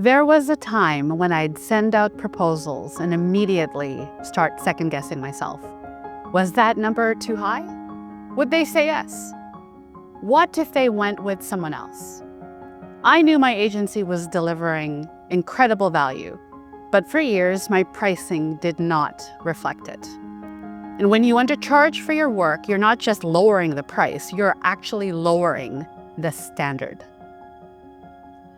There was a time when I'd send out proposals and immediately start second-guessing myself. Was that number too high? Would they say yes? What if they went with someone else? I knew my agency was delivering incredible value, but for years, my pricing did not reflect it. And when you undercharge for your work, you're not just lowering the price, you're actually lowering the standard.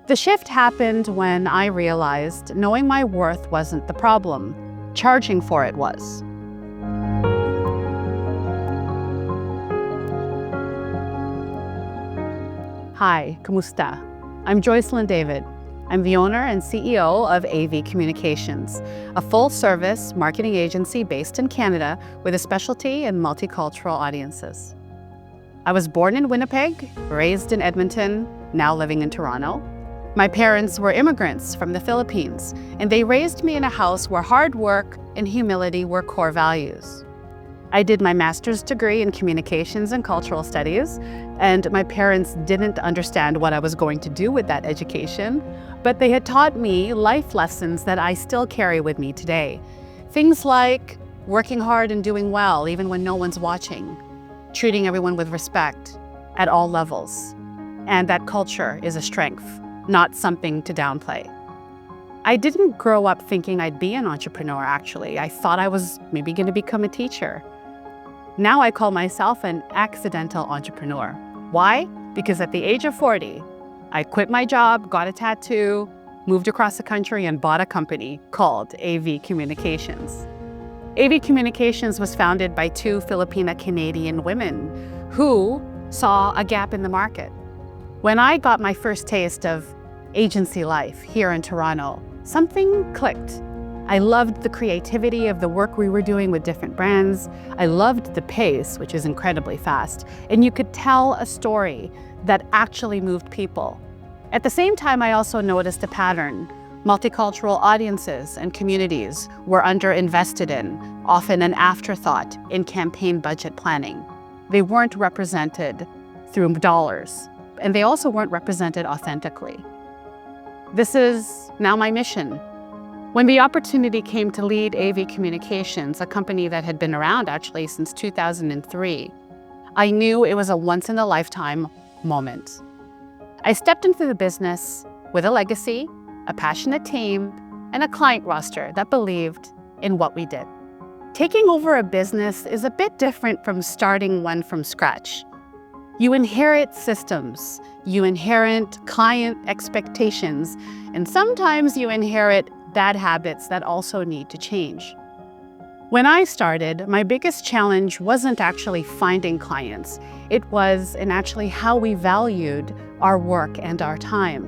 The shift happened when I realized knowing my worth wasn't the problem, charging for it was. Hi, kumusta? I'm Joycelyn David. I'm the owner and CEO of AV Communications, a full-service marketing agency based in Canada with a specialty in multicultural audiences. I was born in Winnipeg, raised in Edmonton, now living in Toronto. My parents were immigrants from the Philippines, and they raised me in a house where hard work and humility were core values. I did my master's degree in communications and cultural studies, and my parents didn't understand what I was going to do with that education, but they had taught me life lessons that I still carry with me today. Things like working hard and doing well even when no one's watching, treating everyone with respect at all levels, and that culture is a strength, not something to downplay. I didn't grow up thinking I'd be an entrepreneur, actually. I thought I was maybe going to become a teacher. Now I call myself an accidental entrepreneur. Why? Because at the age of 40, I quit my job, got a tattoo, moved across the country, and bought a company called AV Communications. AV Communications was founded by two Filipina-Canadian women who saw a gap in the market. When I got my first taste of agency life here in Toronto, something clicked. I loved the creativity of the work we were doing with different brands. I loved the pace, which is incredibly fast, and you could tell a story that actually moved people. At the same time, I also noticed a pattern. Multicultural audiences and communities were underinvested in, often an afterthought in campaign budget planning. They weren't represented through dollars, and they also weren't represented authentically. This is now my mission. When the opportunity came to lead AV Communications, a company that had been around actually since 2003, I knew it was a once-in-a-lifetime moment. I stepped into the business with a legacy, a passionate team, and a client roster that believed in what we did. Taking over a business is a bit different from starting one from scratch. You inherit systems, you inherit client expectations, and sometimes you inherit bad habits that also need to change. When I started, my biggest challenge wasn't actually finding clients. It was in actually how we valued our work and our time.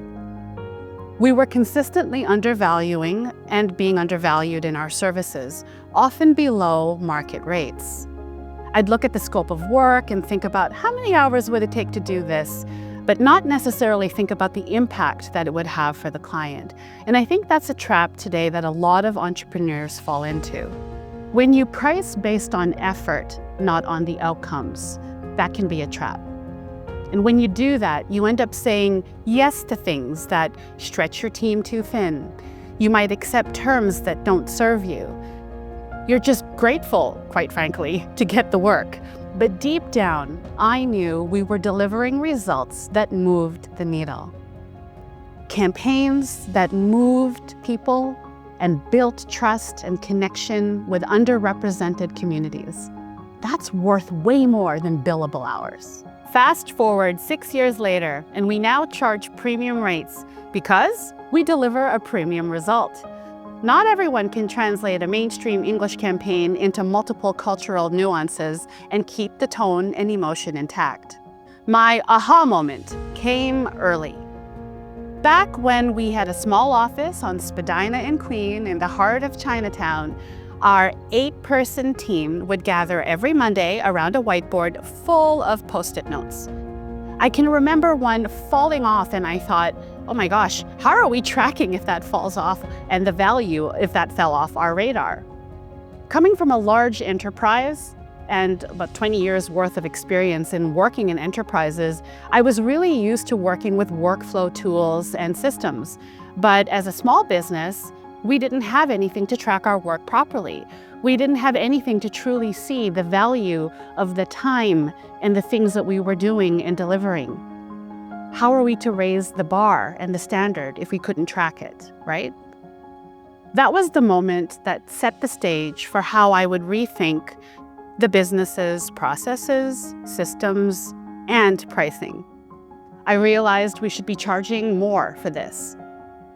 We were consistently undervaluing and being undervalued in our services, often below market rates. I'd look at the scope of work and think about how many hours would it take to do this, but not necessarily think about the impact that it would have for the client. And I think that's a trap today that a lot of entrepreneurs fall into. When you price based on effort, not on the outcomes, that can be a trap. And when you do that, you end up saying yes to things that stretch your team too thin. You might accept terms that don't serve you. You're just grateful, quite frankly, to get the work. But deep down, I knew we were delivering results that moved the needle. Campaigns that moved people and built trust and connection with underrepresented communities. That's worth way more than billable hours. Fast forward 6 years later, and we now charge premium rates because we deliver a premium result. Not everyone can translate a mainstream English campaign into multiple cultural nuances and keep the tone and emotion intact. My aha moment came early. Back when we had a small office on Spadina and Queen in the heart of Chinatown, our 8-person team would gather every Monday around a whiteboard full of Post-it notes. I can remember one falling off and I thought, oh my gosh, how are we tracking if that falls off and the value if that fell off our radar? Coming from a large enterprise and about 20 years worth of experience in working in enterprises, I was really used to working with workflow tools and systems. But as a small business, we didn't have anything to track our work properly. We didn't have anything to truly see the value of the time and the things that we were doing and delivering. How are we to raise the bar and the standard if we couldn't track it, right? That was the moment that set the stage for how I would rethink the business's processes, systems, and pricing. I realized we should be charging more for this.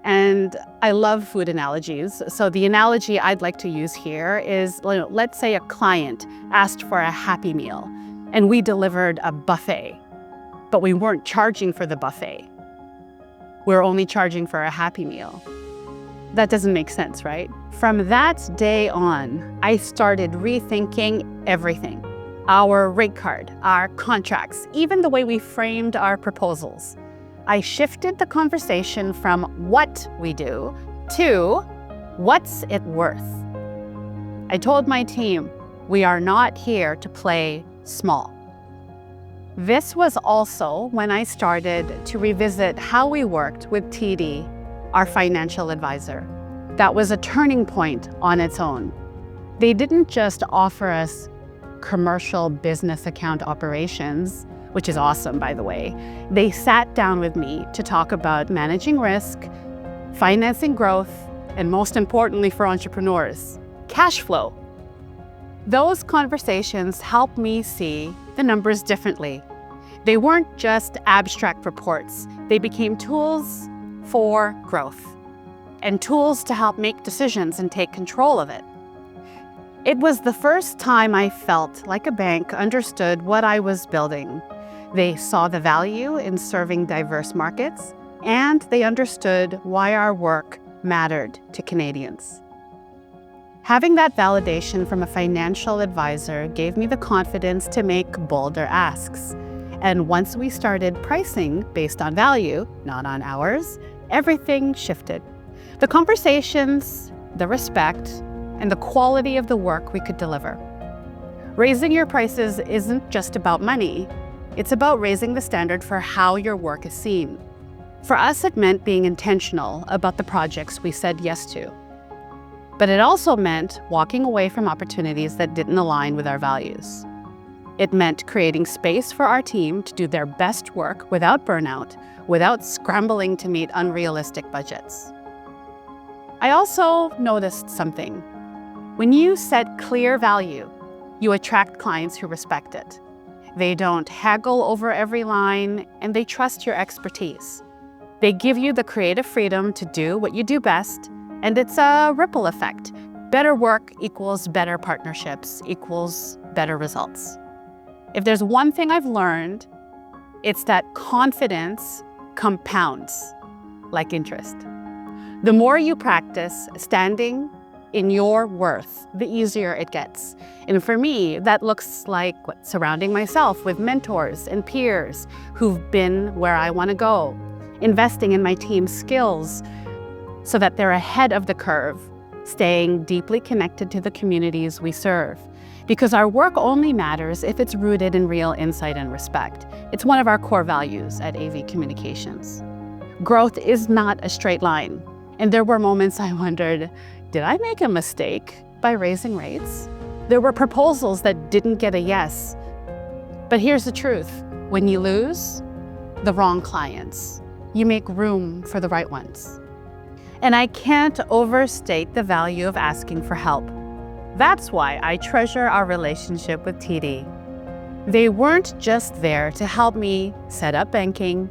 And I love food analogies. So the analogy I'd like to use here is, let's say a client asked for a Happy Meal and we delivered a buffet, but we weren't charging for the buffet. We're only charging for a Happy Meal. That doesn't make sense, right? From that day on, I started rethinking everything. Our rate card, our contracts, even the way we framed our proposals. I shifted the conversation from what we do to what's it worth. I told my team, we are not here to play small. This was also when I started to revisit how we worked with TD, our financial advisor. That was a turning point on its own. They didn't just offer us commercial business account operations, which is awesome, by the way. They sat down with me to talk about managing risk, financing growth, and most importantly for entrepreneurs, cash flow. Those conversations helped me see the numbers differently. They weren't just abstract reports. They became tools for growth and tools to help make decisions and take control of it. It was the first time I felt like a bank understood what I was building. They saw the value in serving diverse markets, and they understood why our work mattered to Canadians. Having that validation from a financial advisor gave me the confidence to make bolder asks. And once we started pricing based on value, not on hours, everything shifted. The conversations, the respect, and the quality of the work we could deliver. Raising your prices isn't just about money. It's about raising the standard for how your work is seen. For us, it meant being intentional about the projects we said yes to. But it also meant walking away from opportunities that didn't align with our values. It meant creating space for our team to do their best work without burnout, without scrambling to meet unrealistic budgets. I also noticed something. When you set clear value, you attract clients who respect it. They don't haggle over every line, and they trust your expertise. They give you the creative freedom to do what you do best, and it's a ripple effect. Better work equals better partnerships equals better results. If there's one thing I've learned, it's that confidence compounds like interest. The more you practice standing in your worth, the easier it gets. And for me, that looks like surrounding myself with mentors and peers who've been where I want to go, investing in my team's skills so that they're ahead of the curve, staying deeply connected to the communities we serve. Because our work only matters if it's rooted in real insight and respect. It's one of our core values at AV Communications. Growth is not a straight line. And there were moments I wondered, did I make a mistake by raising rates? There were proposals that didn't get a yes. But here's the truth. When you lose the wrong clients, you make room for the right ones. And I can't overstate the value of asking for help. That's why I treasure our relationship with TD. They weren't just there to help me set up banking.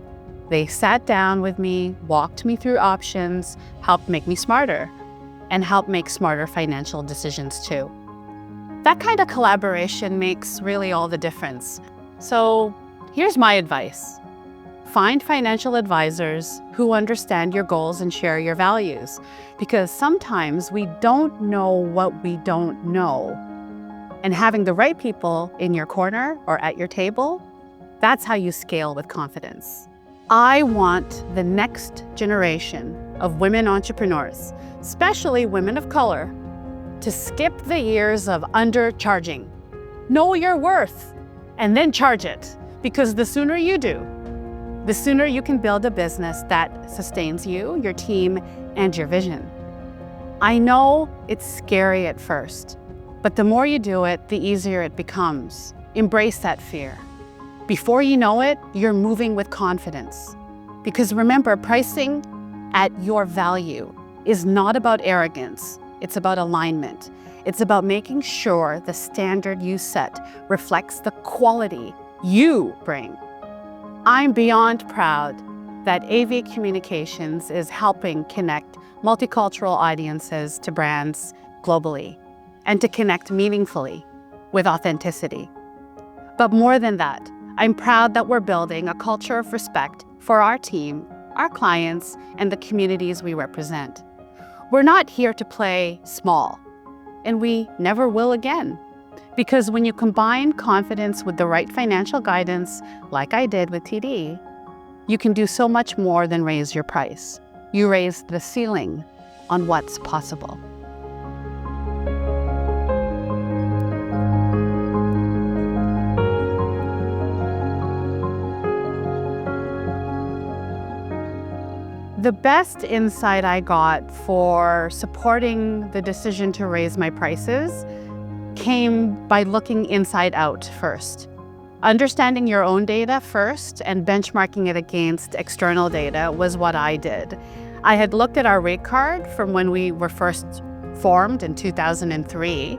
They sat down with me, walked me through options, helped make me smarter, and helped make smarter financial decisions too. That kind of collaboration makes really all the difference. So here's my advice. Find financial advisors who understand your goals and share your values, because sometimes we don't know what we don't know. And having the right people in your corner or at your table, that's how you scale with confidence. I want the next generation of women entrepreneurs, especially women of color, to skip the years of undercharging. Know your worth and then charge it, because the sooner you do, the sooner you can build a business that sustains you, your team, and your vision. I know it's scary at first, but the more you do it, the easier it becomes. Embrace that fear. Before you know it, you're moving with confidence. Because remember, pricing at your value is not about arrogance, it's about alignment. It's about making sure the standard you set reflects the quality you bring. I'm beyond proud that AV Communications is helping connect multicultural audiences to brands globally and to connect meaningfully with authenticity. But more than that, I'm proud that we're building a culture of respect for our team, our clients, and the communities we represent. We're not here to play small, and we never will again. Because when you combine confidence with the right financial guidance, like I did with TD, you can do so much more than raise your price. You raise the ceiling on what's possible. The best insight I got for supporting the decision to raise my prices came by looking inside out first. Understanding your own data first and benchmarking it against external data was what I did. I had looked at our rate card from when we were first formed in 2003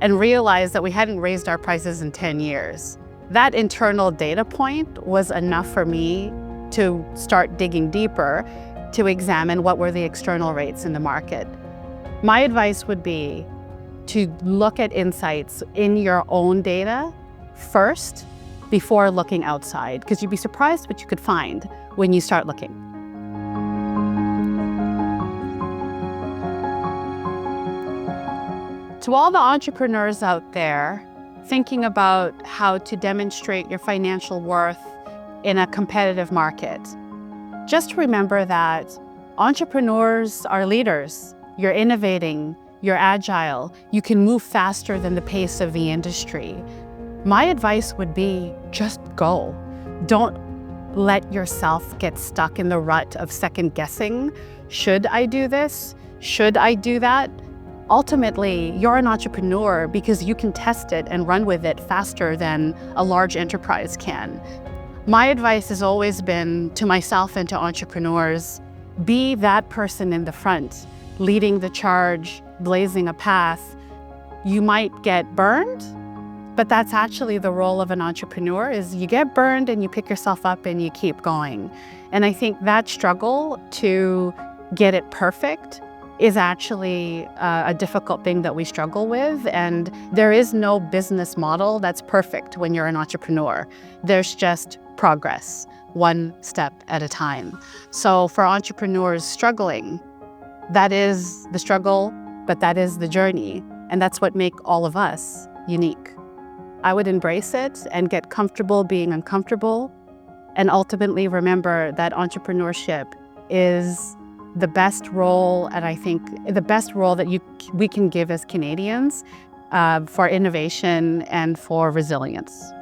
and realized that we hadn't raised our prices in 10 years. That internal data point was enough for me to start digging deeper to examine what were the external rates in the market. My advice would be to look at insights in your own data first before looking outside, because you'd be surprised what you could find when you start looking. To all the entrepreneurs out there thinking about how to demonstrate your financial worth in a competitive market, just remember that entrepreneurs are leaders. You're innovating, you're agile, you can move faster than the pace of the industry. My advice would be just go. Don't let yourself get stuck in the rut of second guessing. Should I do this? Should I do that? Ultimately, you're an entrepreneur because you can test it and run with it faster than a large enterprise can. My advice has always been to myself and to entrepreneurs, be that person in the front, leading the charge, blazing a path. You might get burned, but that's actually the role of an entrepreneur, is you get burned and you pick yourself up and you keep going. And I think that struggle to get it perfect is actually a difficult thing that we struggle with. And there is no business model that's perfect when you're an entrepreneur. There's just progress, one step at a time. So for entrepreneurs struggling, that is the struggle, but that is the journey. And that's what makes all of us unique. I would embrace it and get comfortable being uncomfortable. And ultimately remember that entrepreneurship is the best role, and I think the best role that we can give as Canadians for innovation and for resilience.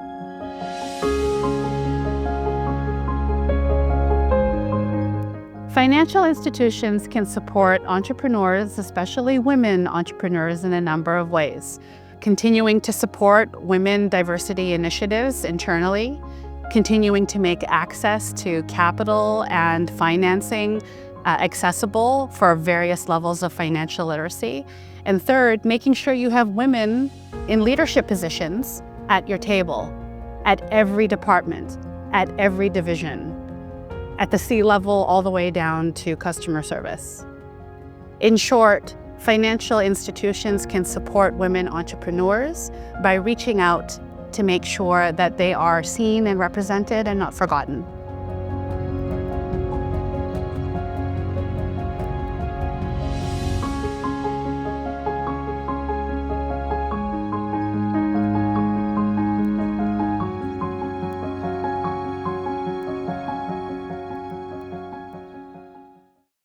Financial institutions can support entrepreneurs, especially women entrepreneurs, in a number of ways. Continuing to support women diversity initiatives internally, continuing to make access to capital and financing accessible for various levels of financial literacy. And third, making sure you have women in leadership positions at your table, at every department, at every division, at the C-level all the way down to customer service. In short, financial institutions can support women entrepreneurs by reaching out to make sure that they are seen and represented and not forgotten.